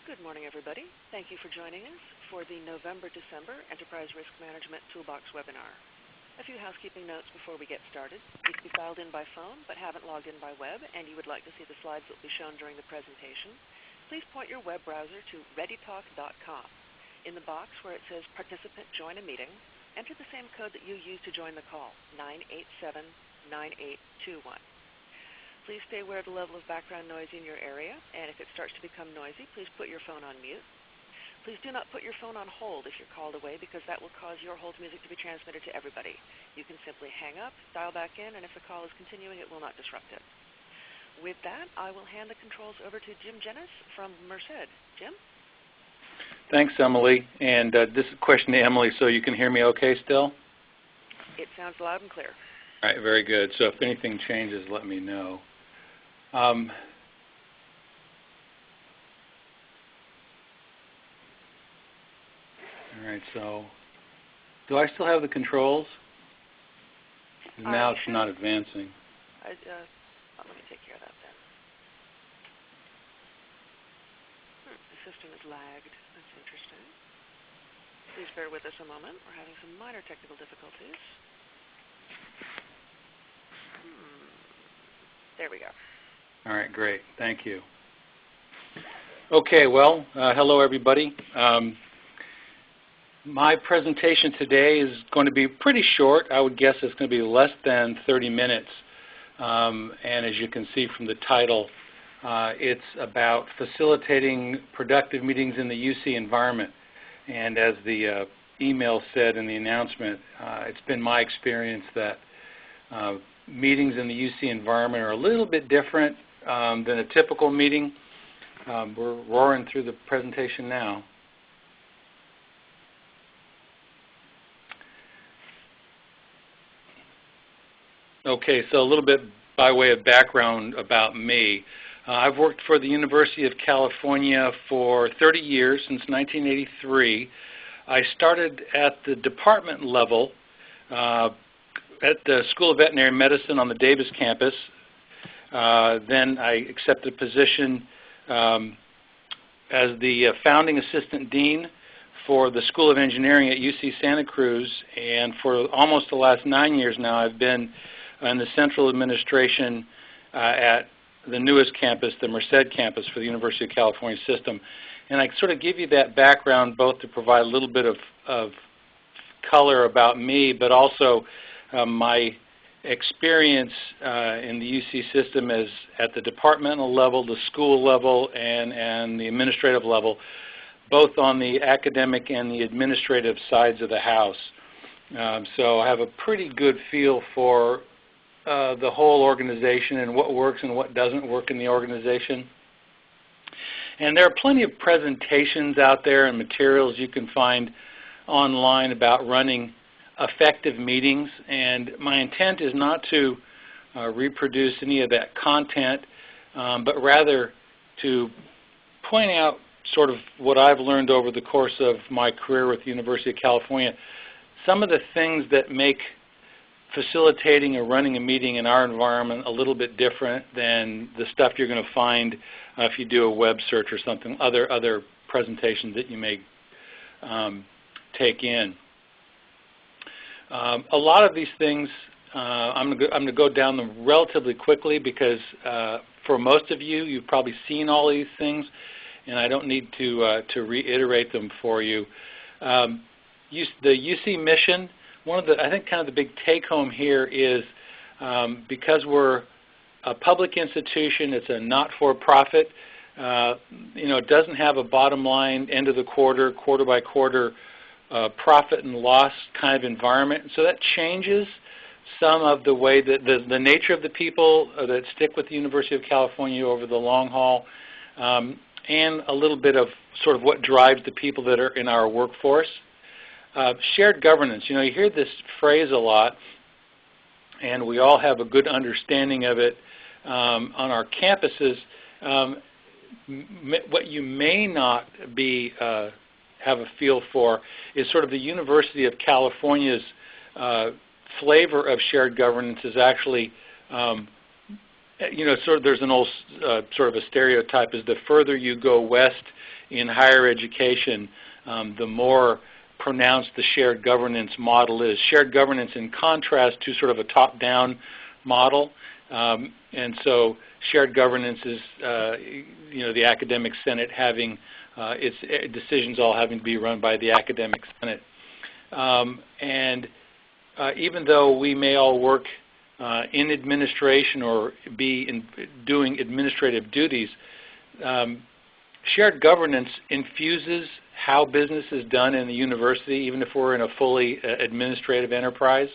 Good morning, everybody. Thank you for joining us for the November-December Enterprise Risk Management Toolbox webinar. A few housekeeping notes before we get started. If you dialed in by phone but haven't logged in by web and you would like to see the slides that will be shown during the presentation, please point your web browser to readytalk.com. In the box where it says Participant Join a Meeting, enter the same code that you used to join the call, 9879821. Please stay aware of the level of background noise in your area, and if it starts to become noisy, please put your phone on mute. Please do not put your phone on hold if you're called away, because that will cause your hold music to be transmitted to everybody. You can simply hang up, dial back in, and if the call is continuing, it will not disrupt it. With that, I will hand the controls over to Jim Jennis from Merced. Jim? Thanks, Emily. And this is a question to Emily, so you can hear me okay still? It sounds loud and clear. All right, very good. So if anything changes, let me know. All right, so do I still have the controls? Now it's not advancing. Let me take care of that then. The system is lagged. That's interesting. Please bear with us a moment. We're having some minor technical difficulties. There we go. All right, great. Thank you. Okay, well, hello, everybody. My presentation today is going to be pretty short. I would guess it's going to be less than 30 minutes. And as you can see from the title, it's about facilitating productive meetings in the UC environment. And as the email said in the announcement, it's been my experience that meetings in the UC environment are a little bit different than a typical meeting. We're roaring through the presentation now. Okay, so a little bit by way of background about me. I've worked for the University of California for 30 years, since 1983. I started at the department level at the School of Veterinary Medicine on the Davis campus. Then I accepted a position as the founding assistant dean for the School of Engineering at UC Santa Cruz, and for almost the last 9 years now I've been in the central administration at the newest campus, the Merced campus for the University of California system. And I sort of give you that background both to provide a little bit of color about me, but also my experience in the UC system is at the departmental level, the school level, and the administrative level, both on the academic and the administrative sides of the house. So I have a pretty good feel for the whole organization and what works and what doesn't work in the organization. And there are plenty of presentations out there and materials you can find online about running effective meetings, and my intent is not to reproduce any of that content, but rather to point out sort of what I've learned over the course of my career with the University of California, some of the things that make facilitating or running a meeting in our environment a little bit different than the stuff you're going to find if you do a web search or something, other presentations that you may take in. A lot of these things, I'm going to go down them relatively quickly because for most of you, you've probably seen all these things, and I don't need to reiterate them for you. The UC mission, one of the, I think kind of the big take-home here is because we're a public institution, it's a not-for-profit, it doesn't have a bottom line, end of the quarter, quarter by quarter profit and loss kind of environment. So that changes some of the way that the nature of the people that stick with the University of California over the long haul, and a little bit of sort of what drives the people that are in our workforce. Shared governance, you hear this phrase a lot, and we all have a good understanding of it on our campuses. What you may not be have a feel for is sort of the University of California's flavor of shared governance is actually there's an old sort of a stereotype is the further you go west in higher education, the more pronounced the shared governance model is. Shared governance in contrast to sort of a top-down model. And so shared governance is, the academic senate having its decisions all having to be run by the academic senate. Even though we may all work in administration or be doing administrative duties, shared governance infuses how business is done in the university, even if we're in a fully administrative enterprise.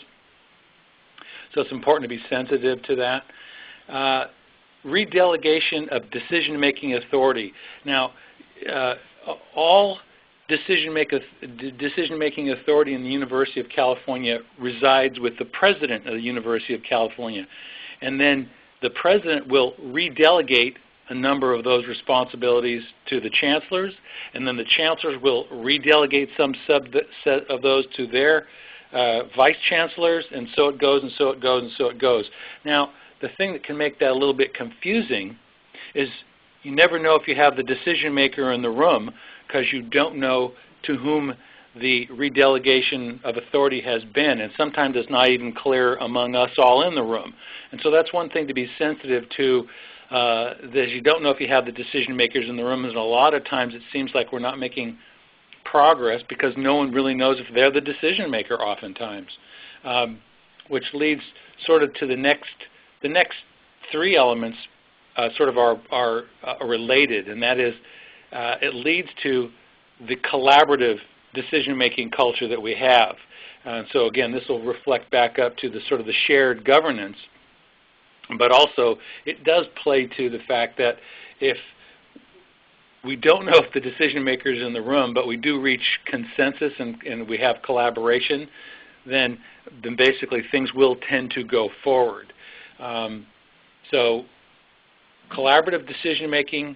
So it's important to be sensitive to that. Redelegation of decision-making authority. Now, all decision-making authority in the University of California resides with the president of the University of California. And then the president will redelegate a number of those responsibilities to the chancellors, and then the chancellors will redelegate some subset of those to their vice chancellors, and so it goes, and so it goes, and so it goes. Now, the thing that can make that a little bit confusing is you never know if you have the decision maker in the room because you don't know to whom the redelegation of authority has been, and sometimes it's not even clear among us all in the room. And so that's one thing to be sensitive to, that you don't know if you have the decision makers in the room, and a lot of times it seems like we're not making progress because no one really knows if they're the decision maker oftentimes, which leads sort of to the next three elements sort of are related, and that is it leads to the collaborative decision-making culture that we have. So again, this will reflect back up to the sort of the shared governance, but also it does play to the fact that if we don't know if the decision maker is in the room, but we do reach consensus and we have collaboration, then basically things will tend to go forward. So collaborative decision making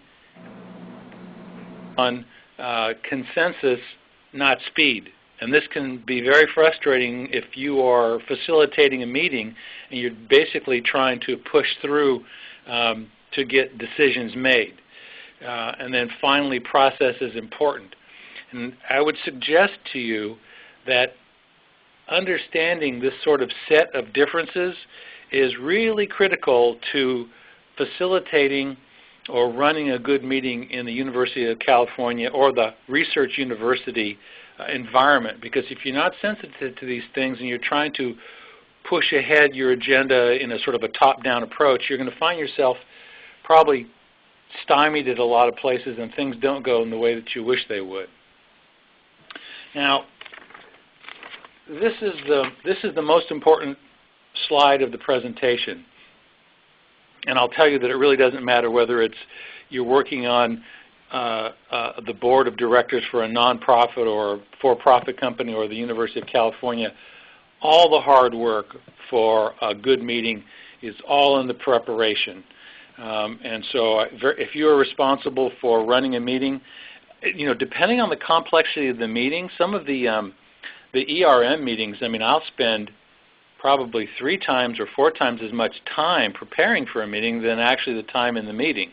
on consensus, not speed. And this can be very frustrating if you are facilitating a meeting and you're basically trying to push through to get decisions made. And then finally, process is important. And I would suggest to you that understanding this sort of set of differences is really critical to facilitating or running a good meeting in the University of California or the research university environment. Because if you're not sensitive to these things and you're trying to push ahead your agenda in a sort of a top-down approach, you're going to find yourself probably stymied at a lot of places and things don't go in the way that you wish they would. Now, this is the most important slide of the presentation. And I'll tell you that it really doesn't matter whether you're working on the board of directors for a nonprofit or for-profit company or the University of California. All the hard work for a good meeting is all in the preparation. And so if you are responsible for running a meeting, depending on the complexity of the meeting, some of the ERM meetings, I'll spend probably 3 times or 4 times as much time preparing for a meeting than actually the time in the meeting.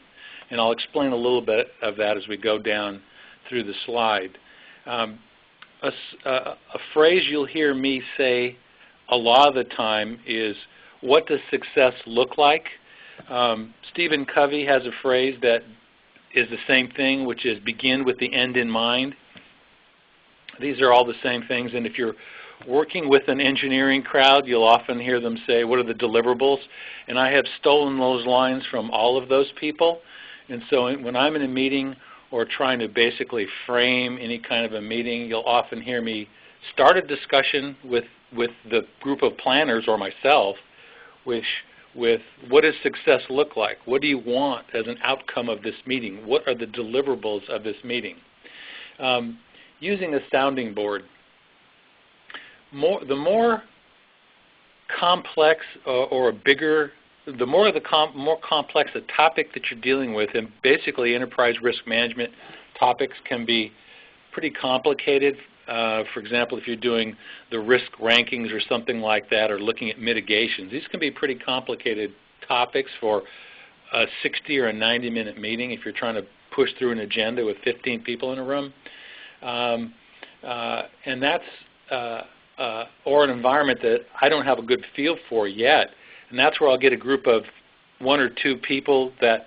And I'll explain a little bit of that as we go down through the slide. A phrase you'll hear me say a lot of the time is, what does success look like? Stephen Covey has a phrase that is the same thing, which is begin with the end in mind. These are all the same things, and if you're working with an engineering crowd, you'll often hear them say, what are the deliverables? And I have stolen those lines from all of those people. And so when I'm in a meeting or trying to basically frame any kind of a meeting, you'll often hear me start a discussion with the group of planners or myself with what does success look like? What do you want as an outcome of this meeting? What are the deliverables of this meeting? Using a sounding board. The more complex or bigger, the more complex the topic that you're dealing with, and basically enterprise risk management topics can be pretty complicated. For example, if you're doing the risk rankings or something like that, or looking at mitigations, these can be pretty complicated topics for a 60 or a 90-minute meeting if you're trying to push through an agenda with 15 people in a room. And that's, or an environment that I don't have a good feel for yet. And that's where I'll get a group of 1 or 2 people that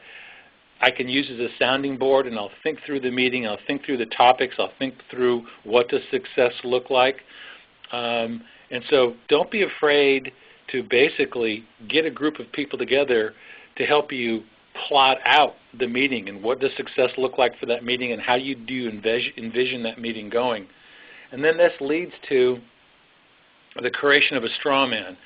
I can use as a sounding board, and I'll think through the meeting, I'll think through the topics, I'll think through what does success look like. And so don't be afraid to basically get a group of people together to help you plot out the meeting and what does success look like for that meeting and how do you envision that meeting going. And then this leads to the creation of a straw man.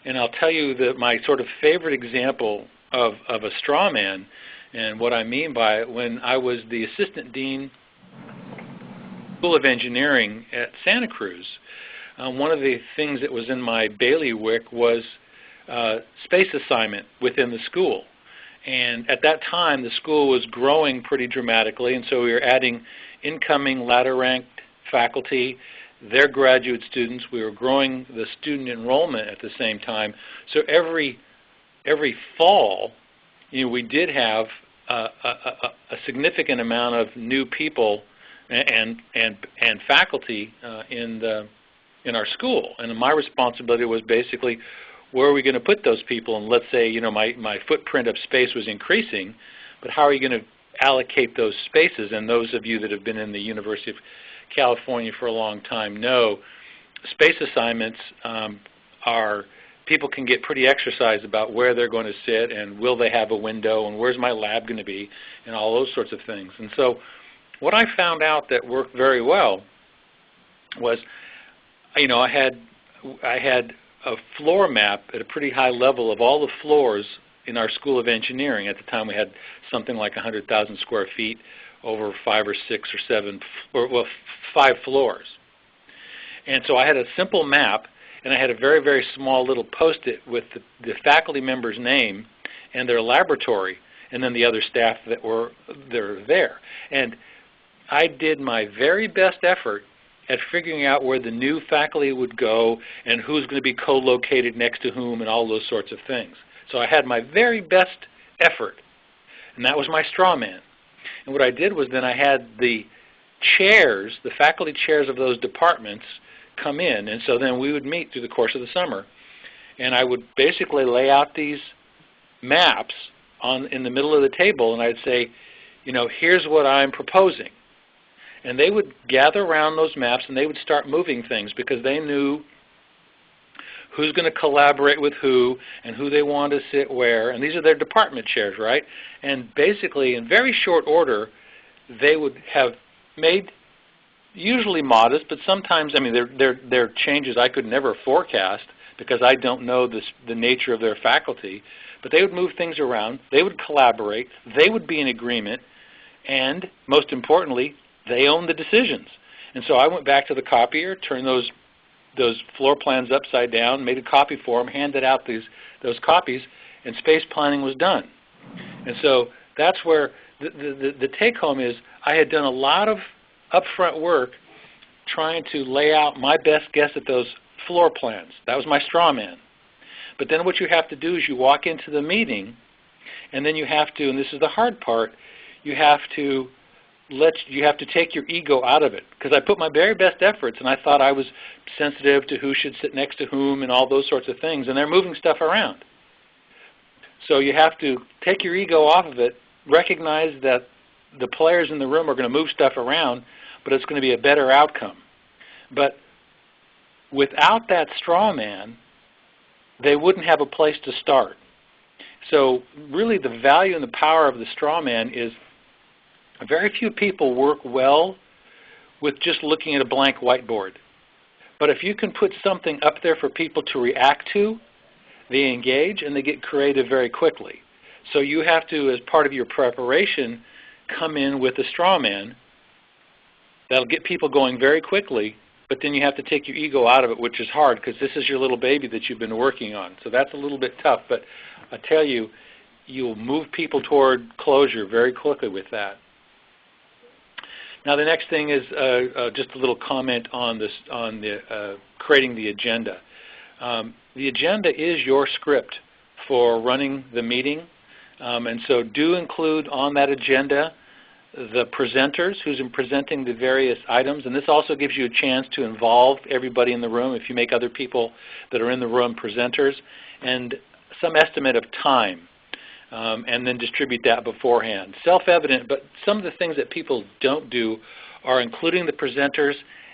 And I'll tell you that my sort of favorite example of a straw man, and what I mean by it, when I was the assistant dean School of Engineering at Santa Cruz, one of the things that was in my bailiwick was space assignment within the school. And at that time, the school was growing pretty dramatically, and so we were adding incoming ladder-ranked faculty, their graduate students. We were growing the student enrollment at the same time. So every fall, we did have a significant amount of new people and faculty in our school. And my responsibility was basically, where are we going to put those people? And let's say, my footprint of space was increasing, but how are you going to allocate those spaces? And those of you that have been in the University of California for a long time know space assignments people can get pretty exercised about where they're going to sit and will they have a window and where's my lab going to be and all those sorts of things. And so what I found out that worked very well was, I had a floor map at a pretty high level of all the floors in our School of Engineering. At the time we had something like 100,000 square feet over 5 or 6 or 7, or 5 floors. And so I had a simple map, and I had a very, very small little post-it with the faculty member's name and their laboratory, and then the other staff that were there. And I did my very best effort at figuring out where the new faculty would go and who's going to be co-located next to whom and all those sorts of things. So I had my very best effort, and that was my straw man. And what I did was then I had the chairs, the faculty chairs of those departments come in, and so then we would meet through the course of the summer. And I would basically lay out these maps in the middle of the table, and I'd say, here's what I'm proposing. And they would gather around those maps and they would start moving things because they knew who's going to collaborate with who and who they want to sit where. And these are their department chairs, right? And basically, in very short order, they would have made, usually modest, but sometimes, they're changes I could never forecast because I don't know the nature of their faculty. But they would move things around. They would collaborate. They would be in agreement. And most importantly, they own the decisions. And so I went back to the copier, turned those floor plans upside down, made a copy for them, handed out those copies, and space planning was done. And so that's where the take-home is I had done a lot of upfront work trying to lay out my best guess at those floor plans. That was my straw man. But then what you have to do is you walk into the meeting, and then you have to, and this is the hard part, you have to take your ego out of it. Because I put my very best efforts, and I thought I was sensitive to who should sit next to whom and all those sorts of things, and they're moving stuff around. So you have to take your ego off of it, recognize that the players in the room are going to move stuff around, but it's going to be a better outcome. But without that straw man, they wouldn't have a place to start. So really the value and the power of the straw man is very few people work well with just looking at a blank whiteboard. But if you can put something up there for people to react to, they engage and they get creative very quickly. So you have to, as part of your preparation, come in with a straw man that'll get people going very quickly, but then you have to take your ego out of it, which is hard because this is your little baby that you've been working on. So that's a little bit tough, but I tell you, you'll move people toward closure very quickly with that. Now the next thing is just a little comment on this, on creating the agenda. The agenda is your script for running the meeting. And so do include on that agenda the presenters who's presenting the various items, and this also gives you a chance to involve everybody in the room if you make other people that are in the room presenters, and some estimate of time, and then distribute that beforehand. Self-evident, but some of the things that people don't do are including the presenters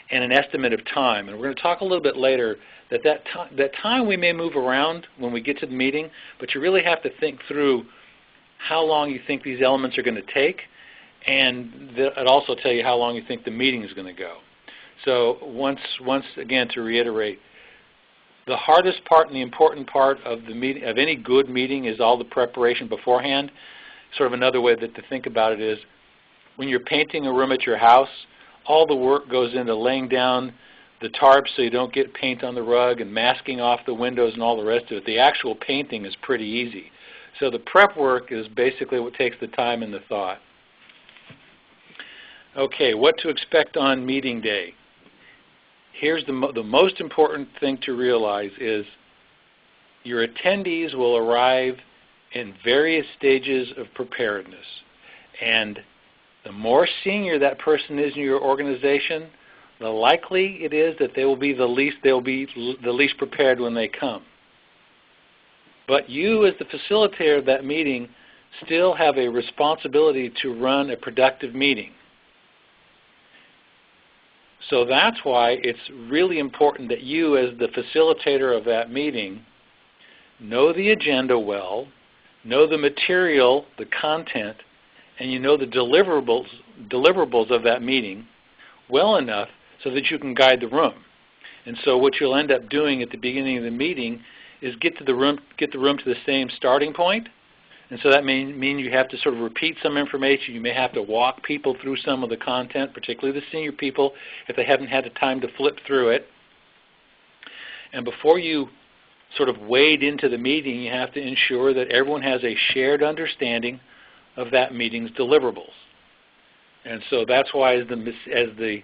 and an estimate of time. And we're going to talk a little bit later that time we may move around when we get to the meeting, but you really have to think through how long you think these elements are going to take, and it'll also tell you how long you think the meeting is going to go. So once again, to reiterate, the hardest part and the important part of the meeting, of any good meeting, is all the preparation beforehand. Sort of another way to think about it is, when you're painting a room at your house, all the work goes into laying down the tarp so you don't get paint on the rug and masking off the windows and all the rest of it. The actual painting is pretty easy. So the prep work is basically what takes the time and the thought. Okay, what to expect on meeting day. Here's the most important thing to realize is your attendees will arrive in various stages of preparedness. And the more senior that person is in your organization, the likely it is that they'll be the least prepared when they come. But you, as the facilitator of that meeting, still have a responsibility to run a productive meeting. So that's why it's really important that you, as the facilitator of that meeting, know the agenda well, know the material, the content, and you know the deliverables of that meeting well enough so that you can guide the room. And so what you'll end up doing at the beginning of the meeting is get the room to the same starting point. And so that means you have to sort of repeat some information. You may have to walk people through some of the content, particularly the senior people, if they haven't had the time to flip through it. And before you sort of wade into the meeting, you have to ensure that everyone has a shared understanding of that meeting's deliverables. And so that's why as the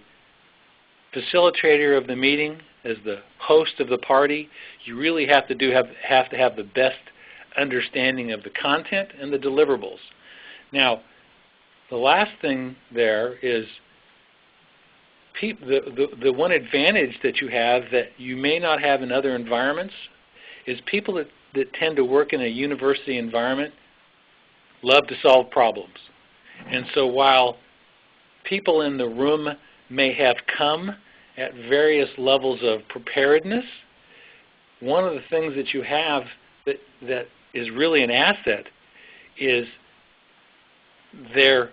facilitator of the meeting, as the host of the party, you really have to have the best understanding of the content and the deliverables. Now, the last thing there is the one advantage that you have that you may not have in other environments is people that tend to work in a university environment love to solve problems. And so while people in the room may have come at various levels of preparedness, one of the things that you have that is really an asset is their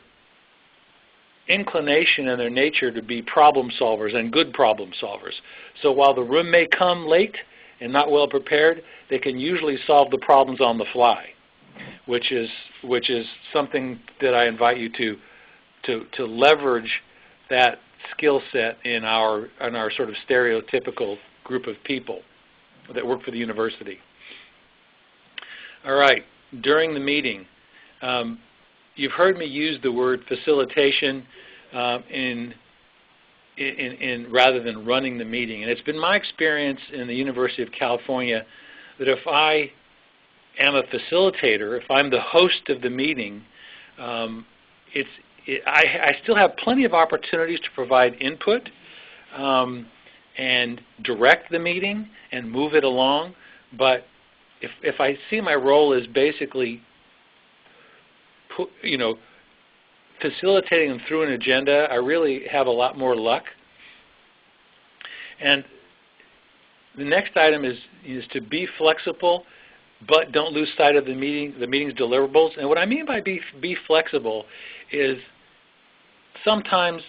inclination and their nature to be problem solvers and good problem solvers. So while the room may come late and not well prepared, they can usually solve the problems on the fly, which is something that I invite you to leverage that skill set in our sort of stereotypical group of people that work for the university. All right, during the meeting, you've heard me use the word facilitation in rather than running the meeting. And it's been my experience in the University of California that if I am a facilitator, if I'm the host of the meeting, I still have plenty of opportunities to provide input and direct the meeting and move it along. But if I see my role as basically facilitating them through an agenda, I really have a lot more luck. And the next item is to be flexible, but don't lose sight of the meeting's deliverables. And what I mean by be flexible is sometimes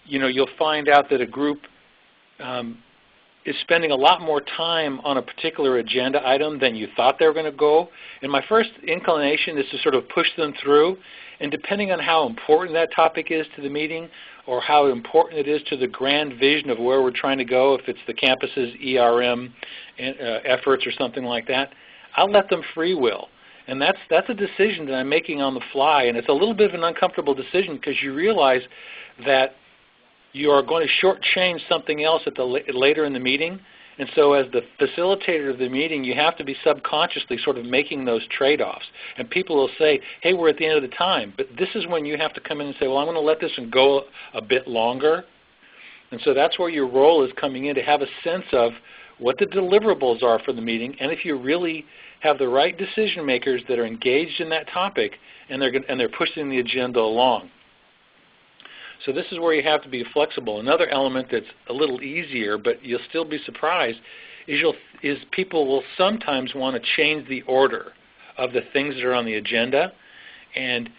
you'll find out that a group is spending a lot more time on a particular agenda item than you thought they were going to go. And my first inclination is to sort of push them through. And depending on how important that topic is to the meeting or how important it is to the grand vision of where we're trying to go, if it's the campus's ERM efforts or something like that, I'll let them free will. And that's a decision that I'm making on the fly. And it's a little bit of an uncomfortable decision because you realize that you are going to shortchange something else later in the meeting, And so as the facilitator of the meeting, you have to be subconsciously sort of making those trade-offs. And people will say, hey, we're at the end of the time. But this is when you have to come in and say, well, I'm going to let this one go a bit longer. And so that's where your role is coming in, to have a sense of what the deliverables are for the meeting, and if you really have the right decision makers that are engaged in that topic and they're pushing the agenda along. So this is where you have to be flexible. Another element that's a little easier, but you'll still be surprised, is people will sometimes want to change the order of the things that are on the agenda, and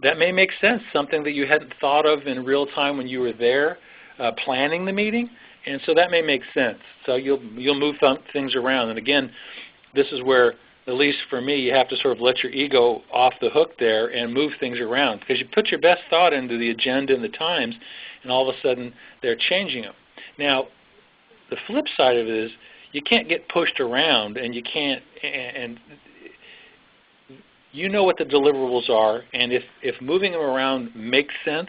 that may make sense, something that you hadn't thought of in real time when you were there planning the meeting, and so that may make sense. So you'll move things around, and again, this is where, at least for me, you have to sort of let your ego off the hook there and move things around, because you put your best thought into the agenda and the times, and all of a sudden they're changing them. Now, the flip side of it is you can't get pushed around, and you can't, and you know what the deliverables are, and if moving them around makes sense,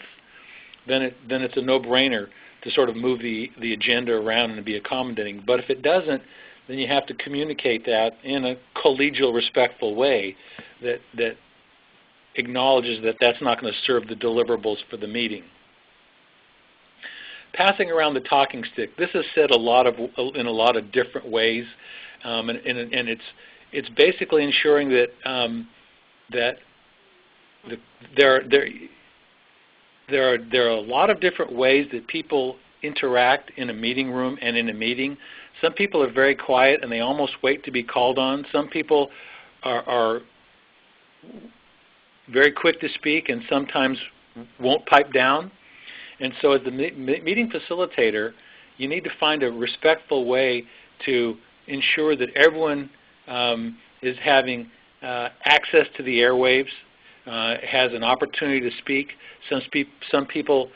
then it's a no-brainer to sort of move the agenda around and be accommodating. But if it doesn't, then you have to communicate that in a collegial, respectful way that acknowledges that that's not going to serve the deliverables for the meeting. Passing around the talking stick. This is said in a lot of different ways, and it's basically ensuring that there are a lot of different ways that people interact in a meeting room and in a meeting. Some people are very quiet and they almost wait to be called on. Some people are very quick to speak and sometimes won't pipe down. And so as the meeting facilitator, you need to find a respectful way to ensure that everyone is having access to the airwaves, has an opportunity to speak. Some people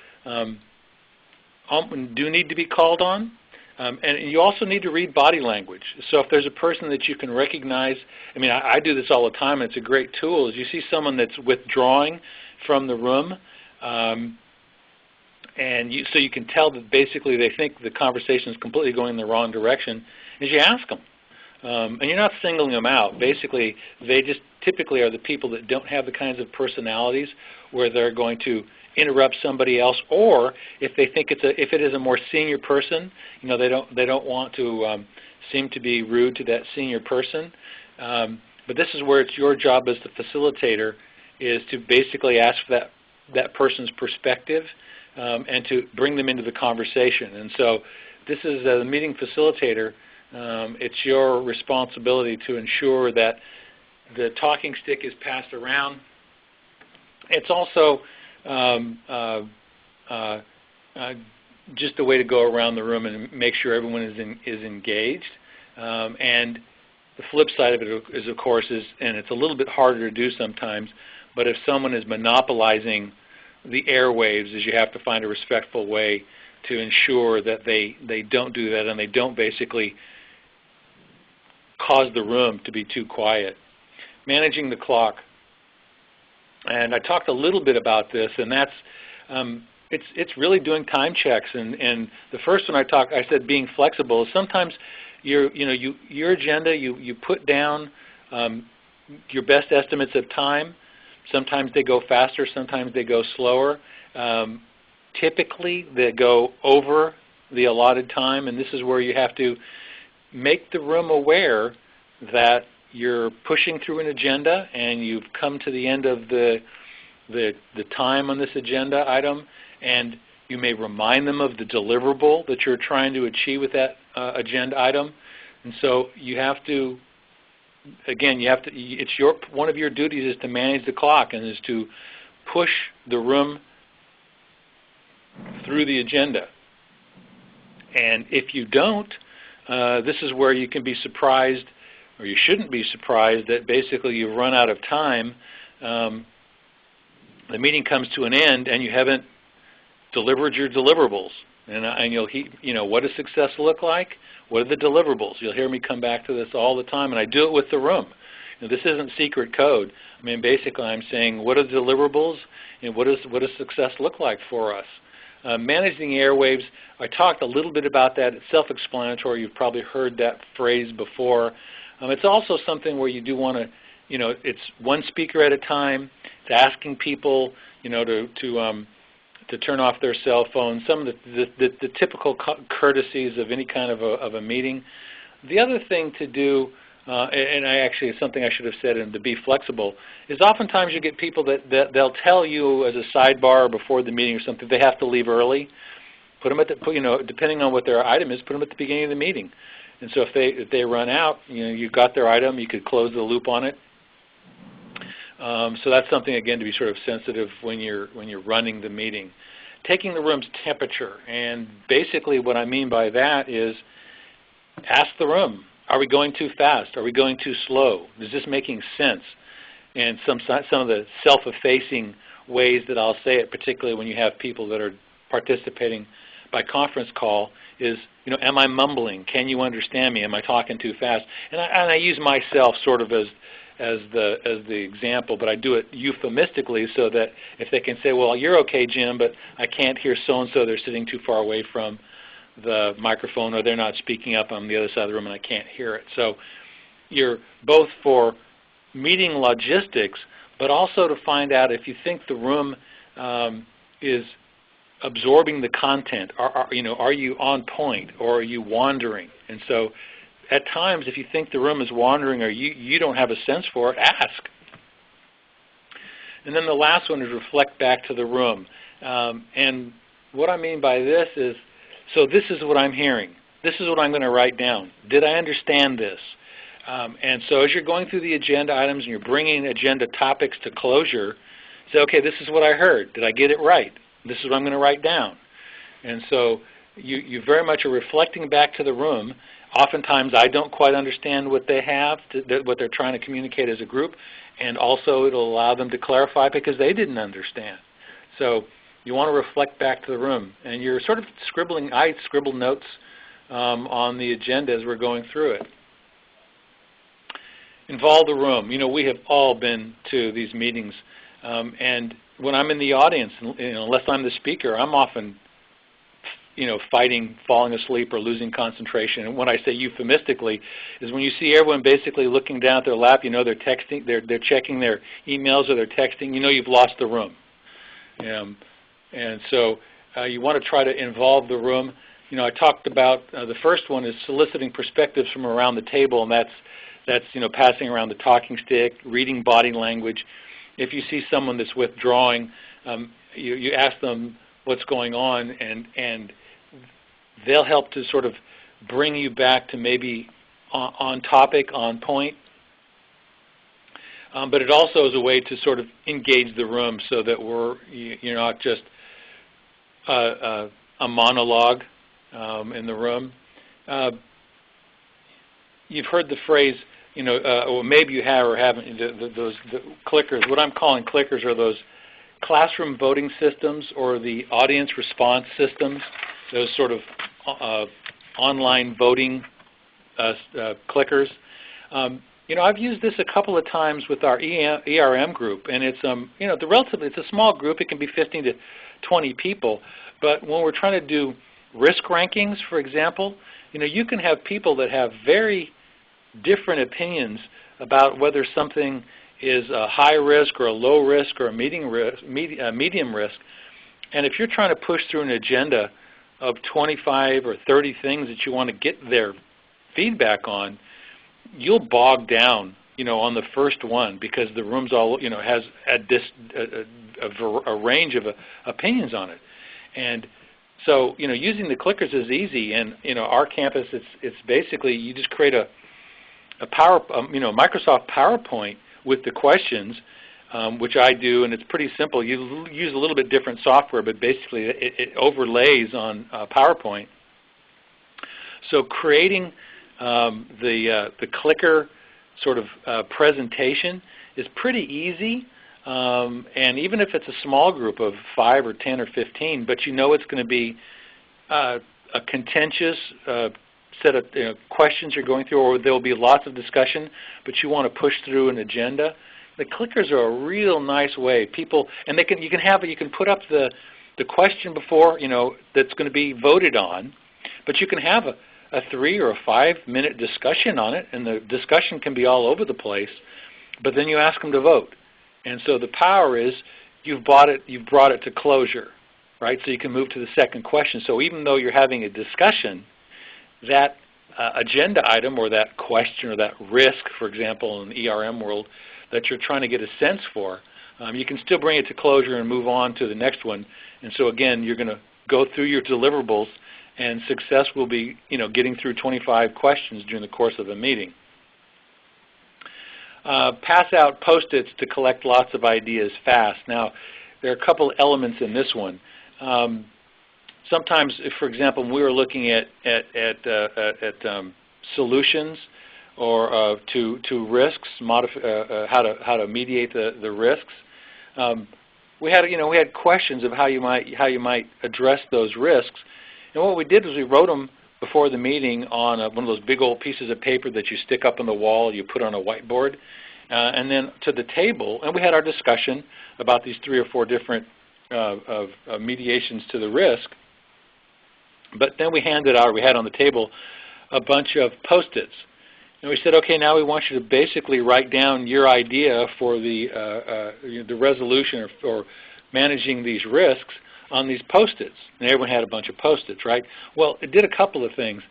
do need to be called on. And you also need to read body language. So if there's a person that you can recognize, I mean, I do this all the time, and it's a great tool, is you see someone that's withdrawing from the room, so you can tell that basically they think the conversation is completely going in the wrong direction, is you ask them. And you're not singling them out. Basically, they just typically are the people that don't have the kinds of personalities where they're going to interrupt somebody else, or if they think if it is a more senior person, they don't want to seem to be rude to that senior person. But this is where it's your job as the facilitator, is to basically ask for that person's perspective and to bring them into the conversation. And so this is the meeting facilitator. It's your responsibility to ensure that the talking stick is passed around. It's also just a way to go around the room and make sure everyone is engaged. And the flip side of it is, of course, and it's a little bit harder to do sometimes, but if someone is monopolizing the airwaves, is you have to find a respectful way to ensure that they don't do that and they don't basically cause the room to be too quiet. Managing the clock. And I talked a little bit about this, and that's it's really doing time checks. And the first one I said being flexible. Sometimes your agenda, you put down your best estimates of time. Sometimes they go faster, sometimes they go slower. Typically, they go over the allotted time, and this is where you have to make the room aware that you're pushing through an agenda and you've come to the end of the time on this agenda item, and you may remind them of the deliverable that you're trying to achieve with that agenda item. And so you have to, again, it's one of your duties is to manage the clock and is to push the room through the agenda. And if you don't, this is where you can be surprised, or you shouldn't be surprised, that basically you've run out of time. The meeting comes to an end and you haven't delivered your deliverables. And you'll what does success look like? What are the deliverables? You'll hear me come back to this all the time, and I do it with the room. This isn't secret code. I mean, basically I'm saying, what are the deliverables and what does success look like for us? Managing the airwaves, I talked a little bit about that. It's self-explanatory. You've probably heard that phrase before. It's also something where you do want to, it's one speaker at a time. It's asking people, to turn off their cell phones. Some of the typical courtesies of any kind of a meeting. The other thing to do, and it's something I should have said, and to be flexible, is oftentimes you get people that they'll tell you as a sidebar or before the meeting or something they have to leave early. Put them at depending on what their item is, put them at the beginning of the meeting. And so if they run out, you've got their item, you could close the loop on it. So that's something, again, to be sort of sensitive when you're running the meeting. Taking the room's temperature, and basically what I mean by that is ask the room, are we going too fast? Are we going too slow? Is this making sense? And some of the self-effacing ways that I'll say it, particularly when you have people that are participating by conference call, is, am I mumbling? Can you understand me? Am I talking too fast? And I use myself sort of as the example, but I do it euphemistically so that if they can say, well, you're okay, Jim, but I can't hear so-and-so, they're sitting too far away from the microphone, or they're not speaking up on the other side of the room and I can't hear it. So you're both for meeting logistics, but also to find out if you think the room is absorbing the content. Are you on point, or are you wandering? And so at times, if you think the room is wandering or you don't have a sense for it, ask. And then the last one is reflect back to the room. And what I mean by this is, so this is what I'm hearing. This is what I'm going to write down. Did I understand this? And so as you're going through the agenda items and you're bringing agenda topics to closure, say, okay, this is what I heard. Did I get it right? This is what I'm going to write down. And so you very much are reflecting back to the room. Oftentimes I don't quite understand what they have, what they're trying to communicate as a group, and also it will allow them to clarify because they didn't understand. So you want to reflect back to the room, and you're sort of scribbling. I scribble notes on the agenda as we're going through it. Involve the room. We have all been to these meetings, and when I'm in the audience, unless I'm the speaker, I'm often fighting, falling asleep, or losing concentration. And what I say euphemistically is when you see everyone basically looking down at their lap, they're texting, they're checking their emails or they're texting, you've lost the room. And so you want to try to involve the room. I talked about the first one is soliciting perspectives from around the table, and that's passing around the talking stick, reading body language. If you see someone that's withdrawing, you ask them what's going on, and they'll help to sort of bring you back to maybe on topic, on point. But it also is a way to sort of engage the room so that you're not just a monologue in the room. You've heard the phrase, or maybe you have or haven't, the clickers. What I'm calling clickers are those classroom voting systems or the audience response systems, those sort of online voting clickers. I've used this a couple of times with our ERM group, and it's it's a small group. It can be 15 to 20 people, but when we're trying to do risk rankings, for example, you can have people that have very different opinions about whether something is a high risk or a low risk or a medium risk. And if you're trying to push through an agenda of 25 or 30 things that you want to get their feedback on, you'll bog down, on the first one because the room's all, has a range of opinions on it. And so, using the clickers is easy. And, our campus, it's basically you just create a Microsoft PowerPoint with the questions, which I do, and it's pretty simple. You use a little bit different software, but basically it overlays on PowerPoint. So creating the clicker sort of presentation is pretty easy, and even if it's a small group of 5 or 10 or 15, but it's going to be a contentious set of questions you're going through, or there will be lots of discussion, but you want to push through an agenda. The clickers are a real nice way. People, and you can put up the the question before, that's going to be voted on, but you can have a 3 or a 5 minute discussion on it, and the discussion can be all over the place, but then you ask them to vote. And so the power is you've brought it to closure, right? So you can move to the second question. So even though you're having a discussion, that agenda item or that question or that risk, for example, in the ERM world, that you're trying to get a sense for, you can still bring it to closure and move on to the next one. And so again, you're going to go through your deliverables, and success will be, getting through 25 questions during the course of a meeting. Pass out Post-its to collect lots of ideas fast. Now, there are a couple elements in this one. Sometimes, for example, when we were looking at solutions or to risks, how to mediate the risks, we had questions of how you might address those risks. And what we did was we wrote them before the meeting on one of those big old pieces of paper that you stick up on the wall, you put on a whiteboard, and then to the table, and we had our discussion about these 3 or 4 different mediations to the risk. But then we handed out, we had on the table, a bunch of Post-its. And we said, okay, now we want you to basically write down your idea for the resolution or managing these risks on these Post-its. And everyone had a bunch of Post-its, right? Well, it did a couple of things.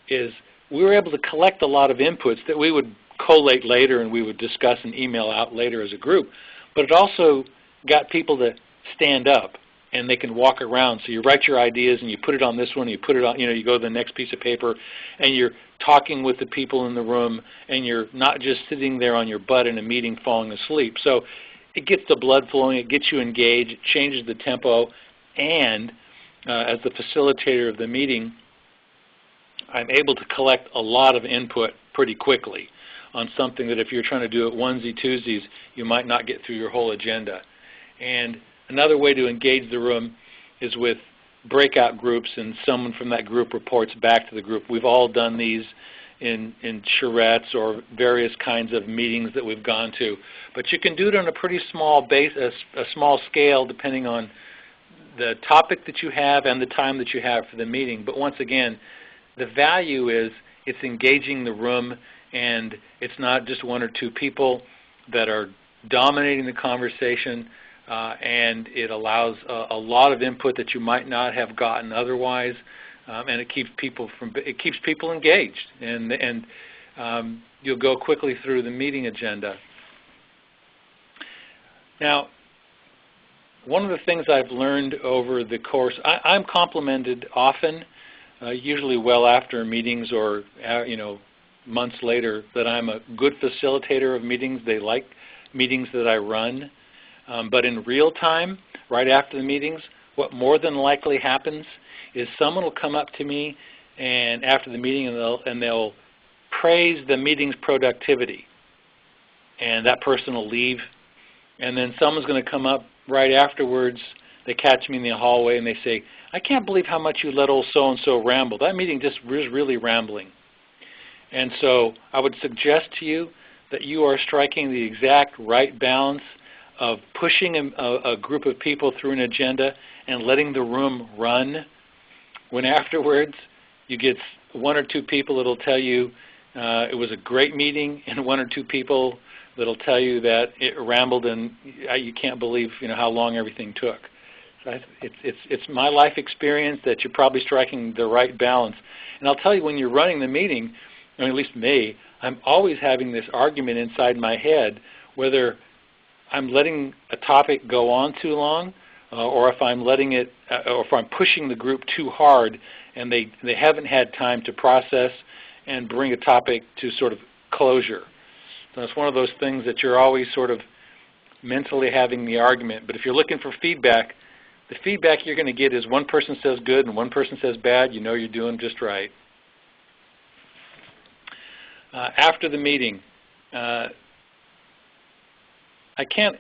Is we were able to collect a lot of inputs that we would collate later and we would discuss and email out later as a group. But it also got people to stand up and they can walk around. So you write your ideas and you put it on this one, you put it on, you go to the next piece of paper, and you're talking with the people in the room, and you're not just sitting there on your butt in a meeting falling asleep. So it gets the blood flowing, it gets you engaged, it changes the tempo, and as the facilitator of the meeting, I'm able to collect a lot of input pretty quickly on something that if you're trying to do it onesie-twosies, you might not get through your whole agenda. And another way to engage the room is with breakout groups, and someone from that group reports back to the group. We've all done these in charrettes or various kinds of meetings that we've gone to. But you can do it on a pretty small base, a small scale, depending on the topic that you have and the time that you have for the meeting. But once again, the value is it's engaging the room, and it's not just 1 or 2 people that are dominating the conversation, and it allows a lot of input that you might not have gotten otherwise, and it keeps people engaged, and you'll go quickly through the meeting agenda. Now, one of the things I've learned over the course, I'm complimented often, usually well after meetings or months later, that I'm a good facilitator of meetings. They like meetings that I run. But in real time, right after the meetings, what more than likely happens is someone will come up to me and after the meeting and they'll praise the meeting's productivity. And that person will leave. And then someone's going to come up right afterwards. They catch me in the hallway and they say, I can't believe how much you let old so-and-so ramble. That meeting just was really rambling. And so I would suggest to you that you are striking the exact right balance of pushing a group of people through an agenda and letting the room run, when afterwards you get 1 or 2 people that will tell you it was a great meeting, and 1 or 2 people that will tell you that it rambled and you can't believe how long everything took. So it's my life experience that you're probably striking the right balance. And I'll tell you, when you're running the meeting, at least me, I'm always having this argument inside my head whether I'm letting a topic go on too long, or if I'm letting it, or if I'm pushing the group too hard, and they haven't had time to process and bring a topic to sort of closure. So it's one of those things that you're always sort of mentally having the argument. But if you're looking for feedback, the feedback you're going to get is 1 person says good and 1 person says bad. You know you're doing just right. After the meeting, I can't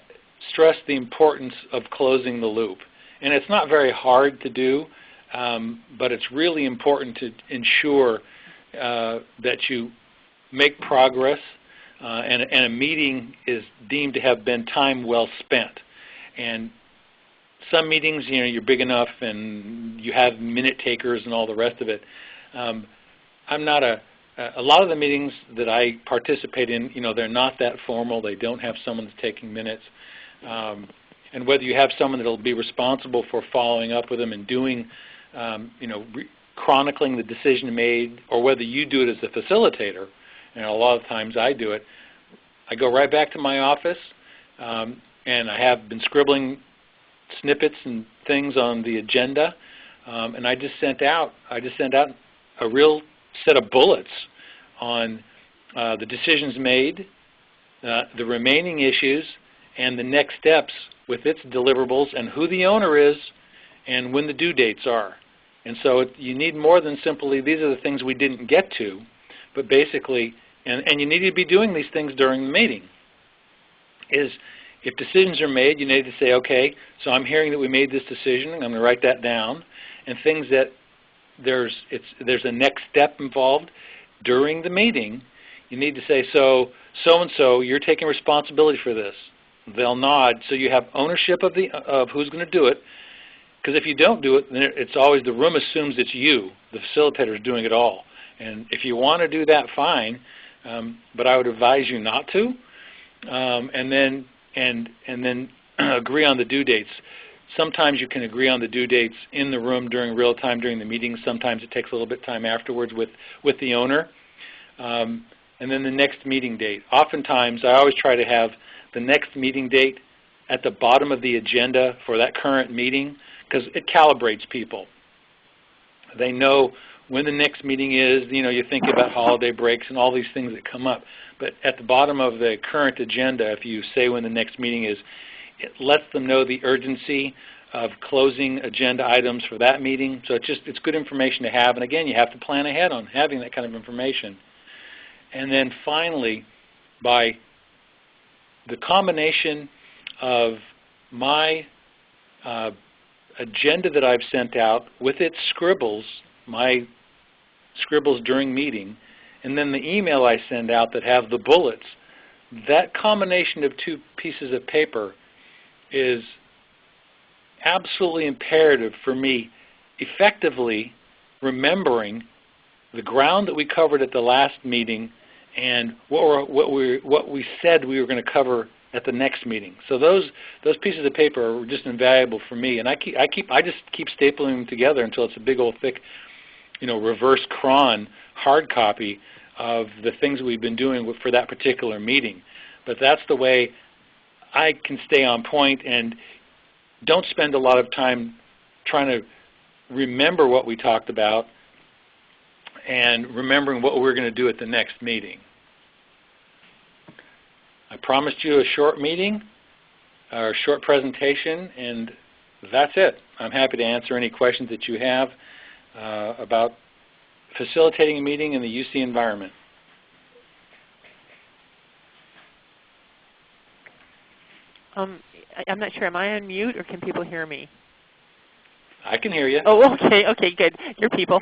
stress the importance of closing the loop. And it's not very hard to do, but it's really important to ensure that you make progress, and a meeting is deemed to have been time well spent. And some meetings, you're big enough and you have minute takers and all the rest of it. I'm not a lot of the meetings that I participate in, they're not that formal. They don't have someone that's taking minutes. And whether you have someone that will be responsible for following up with them and doing, chronicling the decision made, or whether you do it as a facilitator, and a lot of times I do it, I go right back to my office, and I have been scribbling snippets and things on the agenda, and I just sent out a real set of bullets on the decisions made, the remaining issues, and the next steps with its deliverables, and who the owner is, and when the due dates are. And so you need more than simply, these are the things we didn't get to, but basically, and you need to be doing these things during the meeting, is if decisions are made, you need to say, okay, so I'm hearing that we made this decision, I'm going to write that down, and things that there's a next step involved during the meeting, you need to say, so-and-so, you're taking responsibility for this. They'll nod, so you have ownership of who's going to do it, because if you don't do it, then it's always, the room assumes it's you, the facilitator, is doing it all. And if you want to do that, fine, but I would advise you not to, and then agree on the due dates. Sometimes you can agree on the due dates in the room during real time during the meeting. Sometimes it takes a little bit of time afterwards with the owner. And then the next meeting date. Oftentimes, I always try to have the next meeting date at the bottom of the agenda for that current meeting, because it calibrates people. They know when the next meeting is. You think about holiday breaks and all these things that come up. But at the bottom of the current agenda, if you say when the next meeting is, it lets them know the urgency of closing agenda items for that meeting. So it's good information to have. And again, you have to plan ahead on having that kind of information. And then finally, by the combination of my agenda that I've sent out with its scribbles, my scribbles during meeting, and then the email I send out that have the bullets, that combination of two pieces of paper is absolutely imperative for me effectively remembering the ground that we covered at the last meeting and what we said we were going to cover at the next meeting. So those pieces of paper are just invaluable for me, and I just keep stapling them together until it's a big old thick, reverse cron hard copy of the things we've been doing for that particular meeting. But that's the way I can stay on point and don't spend a lot of time trying to remember what we talked about and remembering what we're going to do at the next meeting. I promised you a short meeting, or a short presentation, and that's it. I'm happy to answer any questions that you have about facilitating a meeting in the UC environment. I'm not sure. Am I on mute, or can people hear me? I can hear you. Oh, okay, good. You're people.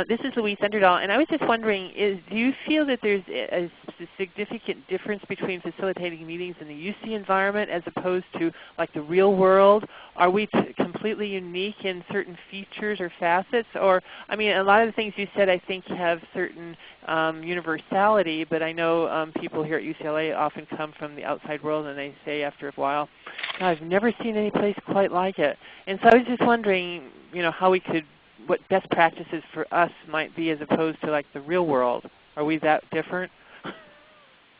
This is Louise Underdahl, and I was just wondering, do you feel that there's a significant difference between facilitating meetings in the UC environment as opposed to like the real world? Are we completely unique in certain features or facets? Or, I mean, a lot of the things you said I think have certain universality, but I know people here at UCLA often come from the outside world and they say after a while, I've never seen any place quite like it. And so I was just wondering, how we could, what best practices for us might be as opposed to like the real world. Are we that different?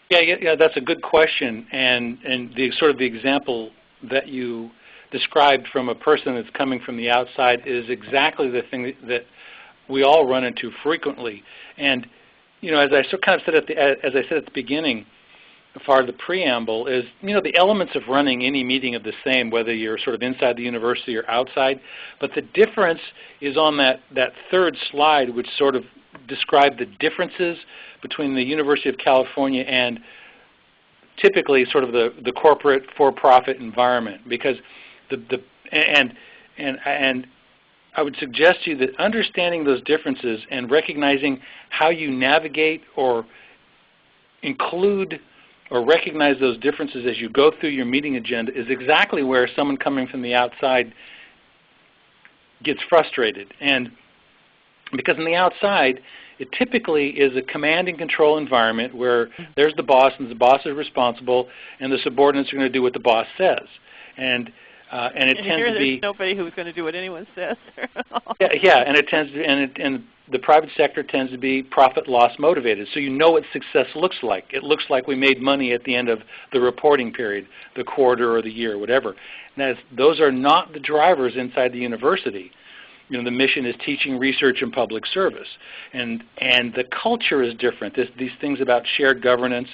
Yeah, that's a good question. And the sort of the example that you described from a person that's coming from the outside is exactly the thing that we all run into frequently. And as I kind of said at the beginning, as far as the preamble, is the elements of running any meeting are the same, whether you're sort of inside the university or outside. But the difference is on that third slide, which sort of described the differences between the University of California and typically sort of the corporate for-profit environment. Because and I would suggest to you that understanding those differences and recognizing how you navigate or include or recognize those differences as you go through your meeting agenda is exactly where someone coming from the outside gets frustrated. And because on the outside, it typically is a command and control environment where there's the boss and the boss is responsible and the subordinates are going to do what the boss says. And it tends to be there's nobody who's going to do what anyone says. and it tends to, and the private sector tends to be profit loss motivated. So you know what success looks like. It looks like we made money at the end of the reporting period, the quarter or the year, whatever. And those are not the drivers inside the university. You know, the mission is teaching, research, and public service. And the culture is different. These things about shared governance,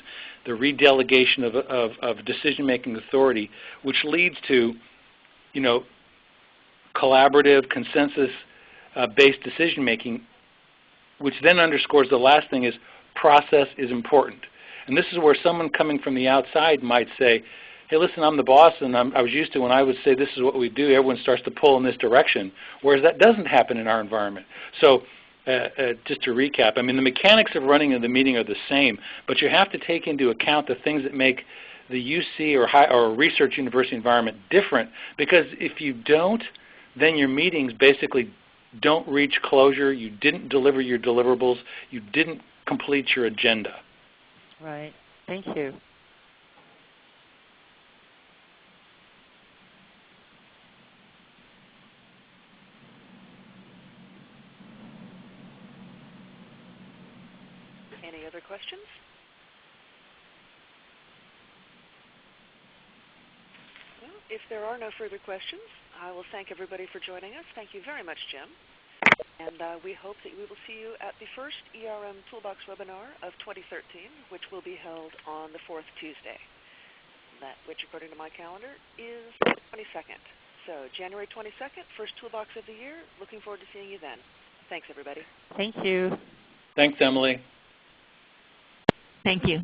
the re-delegation of decision-making authority, which leads to, you know, collaborative, consensus-based decision-making, which then underscores the last thing is process is important. And this is where someone coming from the outside might say, hey, listen, I'm the boss, and I was used to when I would say this is what we do, everyone starts to pull in this direction, whereas that doesn't happen in our environment. So just to recap, I mean, the mechanics of running in the meeting are the same, but you have to take into account the things that make the UC or research university environment different, because if you don't, then your meetings basically don't reach closure, you didn't deliver your deliverables, you didn't complete your agenda. Right. Thank you. Any other questions? Well, if there are no further questions, I will thank everybody for joining us. Thank you very much, Jim. And we hope that we will see you at the first ERM Toolbox webinar of 2013, which will be held on the 4th Tuesday, which, according to my calendar, is the 22nd. So January 22nd, first Toolbox of the year. Looking forward to seeing you then. Thanks, everybody. Thank you. Thanks, Emily. Thank you.